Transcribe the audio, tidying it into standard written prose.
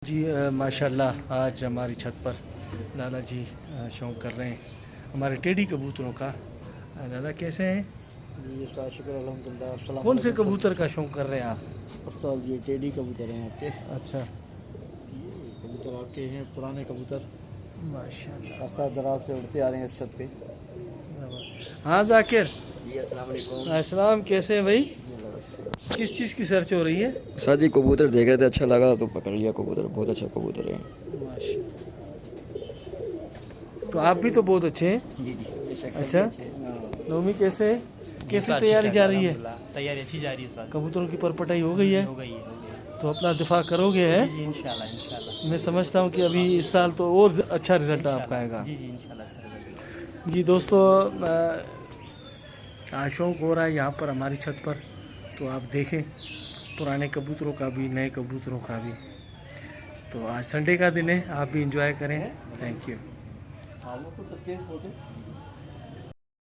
جی ماشاءاللہ آج ہماری چھت پر لالا جی شوق کر رہے ہیں ہمارے ٹیڈی کبوتروں کا۔ لالا کیسے ہیں؟ جی استاد شکر الحمد للہ۔ السلام کون سے علیکم کبوتر کا شوق کر رہے ہیں آپ؟ استاد یہ ٹیڈی کبوتر ہیں آپ کے، اچھا یہ کبوتر آپ کے ہیں پرانے کبوتر، ماشاءاللہ۔ عرصہ دراز سے اڑتے آ رہے ہیں اس چھت پہ۔ ہاں ذاکر، جی السلام علیکم۔ السلام، کیسے ہیں بھائی؟ کس چیز کی سرچ ہو رہی ہے؟ سر جی کبوتر دیکھ رہے تھے، اچھا لگا تو پکڑ لیا کبوتر، بہت اچھا کبوتر ہے۔ ماشاءاللہ، تو آپ بھی تو بہت اچھے ہیں۔ جی جی اچھا نومی کیسے ہے؟ کیسی تیاری جا رہی ہے؟ تیاری اچھی جا رہی ہے سر، کبوتروں کی پرپٹائی ہو گئی ہے؟ ہو گئی ہے تو اپنا دفاع کرو گے ہے؟ جی انشاءاللہ انشاءاللہ میں سمجھتا ہوں کہ ابھی اس سال تو اور اچھا رزلٹ آپ کا آئے گا۔ جی انشاءاللہ اچھا رہے جی دوستو، شوق ہو رہا ہے یہاں پر ہماری چھت پر، تو آپ دیکھیں پرانے کبوتروں کا بھی نئے کبوتروں کا بھی۔ تو آج سنڈے کا دن ہے، آپ بھی انجوائے کریں۔ Thank you.